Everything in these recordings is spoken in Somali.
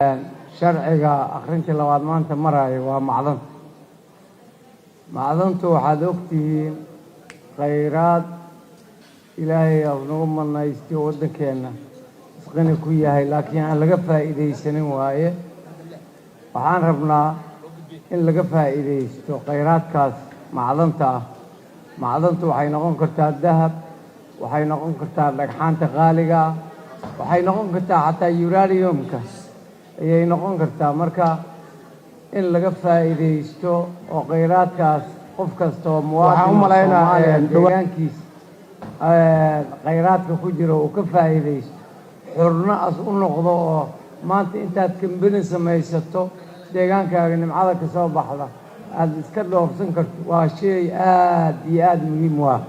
sharciga akhrinta labaad maanta marayo waa macdantu waxaad ogtihiin khayraad ilaahay nagu manaystay waddankeena isqani ku yahay laakiin aan laga faa'iideysanin waaye waxaan rabnaa in laga faa'iideysto khayraadkaas macdanta ah macdantu waxay noqon kartaa dahab waxay noqon kartaa dhagxaanta qaaliga ah waxay noqon kartaa xataa uraniumka ayay noqon kartaa marka in laga faa'iideysto oo khayraadkaas qof kasta oo muwaadin deegaankiisa khayraadka ku jira uu ka faa'iideysto xurna as u noqdo oo maanta intaad kambani samaysato deegaankaaga nimcada ka soo baxda aad iska dhoofsan karto waa shay aad iyo aad muhiim u ah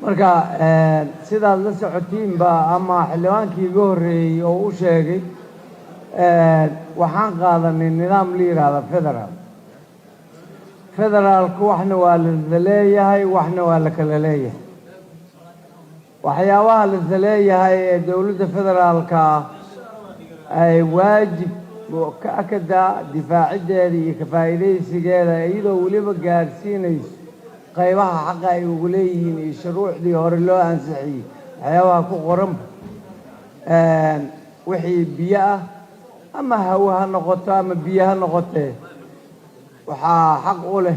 marka sidaad la socotiinba ama xildhibaankii iga horreeyey oo u sheegay waxaan qaadanay nidaam la yidhaahda federaalku waxna waa la leeyahay waxna waa la kala leeyahay waxyaabaha la leeyahay ee dowladda federaalka ay waajib ka akada difaacideeda iyo ka faa'iideysigeeda iyadoo weliba gaarsiinayso qaybaha xaqa ay ugu leeyihiin iyo shuruucdii hore loo ansixiyey waxyaabaha ku qoran wixii biyo ah ama hawo ha noqoto ama biyo ha noqotee waxaa xaq u leh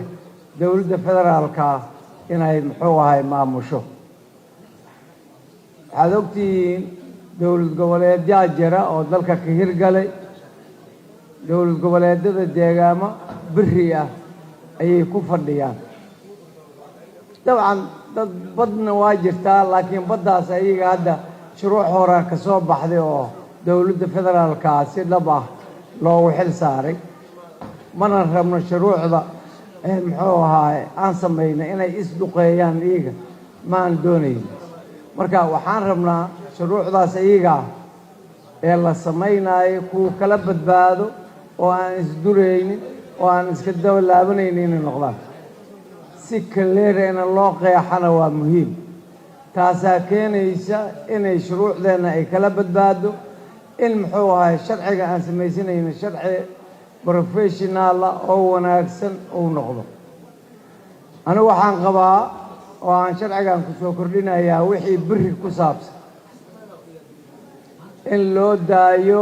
dowladda federaalka inay muxuu ahay maamusho waxaad ogtihiin dowlad goboleedyaa jira oo dalka ka hirgalay dowlad goboleedyada deegaamo beri ah ayay ku fadhiyaan dabcan dad badna waa jirtaa laakiin baddaas ayaga hadda shuruuc hore ka soo baxday oo dowladda federaalka si dhab ah loogu xil saaray mana rabno shuruucda muxuu ahaay aan samaynay inay isduqeeyaan iyaga ma aan doonayn marka waxaan rabnaa shuruucdaas iyaga ah ee la samaynayo kuwa kala badbaado oo aan isduraynin oo aan iska daba laabanaynin inay noqdaan si kaleerena loo qeexana waa muhiim taasaa keenaysa inay shuruucdeenna ay kala badbaado in muxuu ahay sharciga aan samaysanayno sharci professionaala oo wanaagsan uu noqdo anigu waxaan qabaa oo aan sharcigan ku soo kordhinayaa wixii beri ku saabsan in loo daayo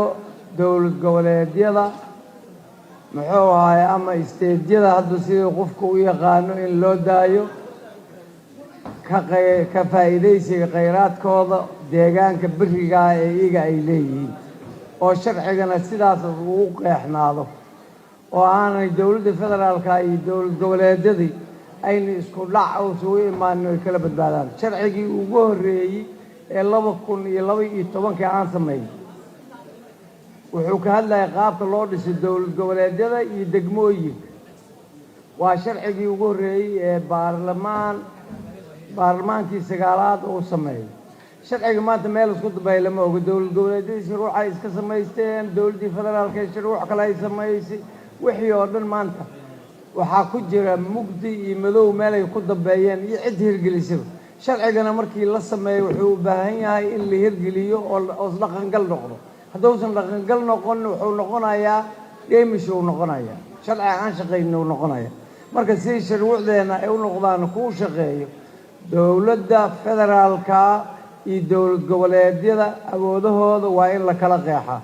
dowlad goboleedyada muxuu ahay ama isteedyada hadda sidii qofku u yaqaano in loo daayo ka faa'iideysiga khayraadkooda deegaanka berigaa ee iyaga ay leeyihiin oo sharcigana sidaas ugu qeexnaado oo aanay dowladda federaalka iyo dowlad goboleedyadii ayna isku dhac isugu imaanin ay kala badbaadaan sharcigii ugu horreeyey ee 2012 aan sameeyey wuxuu ka hadlayay qaabka loo dhisay dowlad goboleedyada iyo degmooyinka waa sharcigii ugu horreeyey ee baarlamaankii sagaalaad uu sameeyey sharciga maanta meel isku dambeeya lama oga dowlad goboleedyadii shuruuc ay iska samaysteen dowladdii federaalka ee shuruuc kale ay samaysay wixii oo dhan maanta waxaa ku jira mugdi iyo madow meel ay ku dambeeyeen iyo cid hirgelisaba sharcigana markii la sameeyo wuxuu u baahan yahay in la hirgeliyo oo dhaqangal noqdo hadduusan dhaqangal noqon wuxuu noqonayaa dheemish uu noqonayaa sharci aan shaqaynin uu noqonaya marka si shuruucdeena ay u noqdaan kuu shaqeeyo dowladda federaalka iyo dowlad goboleedyada awoodahooda waa in la kala qeexaa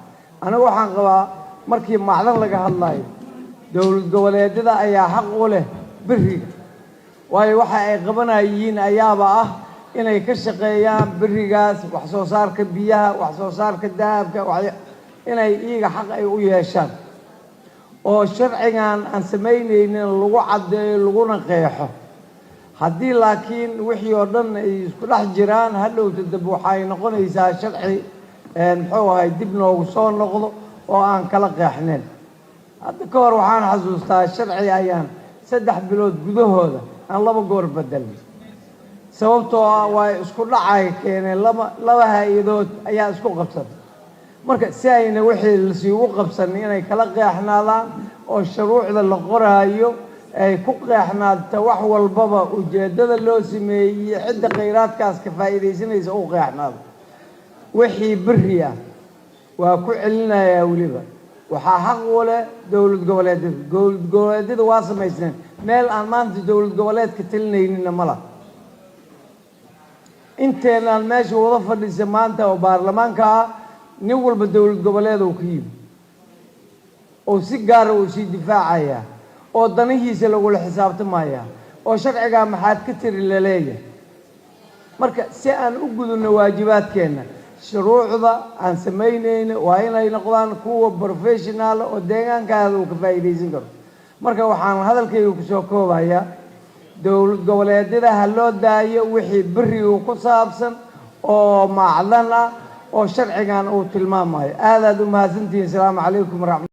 anigu waxaan qabaa markii macdan laga hadlayo dowlad goboleedyada ayaa xaq u leh beriga waayo waxa ay qabanayiin ayaaba ah inay ka shaqeeyaan berigaas wax soo saarka biyaha wax soo saarka dahabka inay iyaga xaq ay u yeeshaan oo sharcigan aan samaynaynin lagu caddeeyo laguna qeexo haddii laakiin wixii oo dhan ay isku dhex jiraan hadhowta dab waxay noqonaysaa sharci muxuu ahay dib noogu soo noqdo oo aan kala qeexnayn hadda ka hor waxaan xasuustaa sharci ayaan 3 bilood gudahooda aan 2 goor bedelnay sababtoo ah waa isku dhacay keeneen laba hay-adood ayaa isku qabsatay marka si ayna wixii lasii ugu qabsanin inay kala qeexnaadaan oo shuruucda la qoraayo ay ku qeexnaadta wax walbaba ujeeddada loo sameeyey cidda khayraadkaas ka faa'iideysanaysa u qeexnaado wixii beri ah وأكو علنا يا وليبا وحقق ولا دولة goboleedyada waa samaysneen meel aan maanta dowlad goboleed ka talinaynin ma laha inteenaan meesha wada fadhiisa maanta oo baarlamaanka ah nin walba dowlad goboleed uu ka yimi oo si gaar ah uu sii difaacaya oo danihiisa lagu la xisaabtamaya oo sharciga maxaad ka tiri la leeyahay marka si aan u gudubno waajibaadkeena shuruucda aan sameynayno waa inay noqdaan kuwa professional oo deegaankaada uu ka faa'iideysan karo marka waxaan hadalkayga ku soo koobayaa dowlad goboleedyada ha loo daayo wixii beri uu ku saabsan oo macdan ah oo sharcigan uu tilmaamayo aad u mahadsantihiin. Assalaamu calaykum waraxmatullahi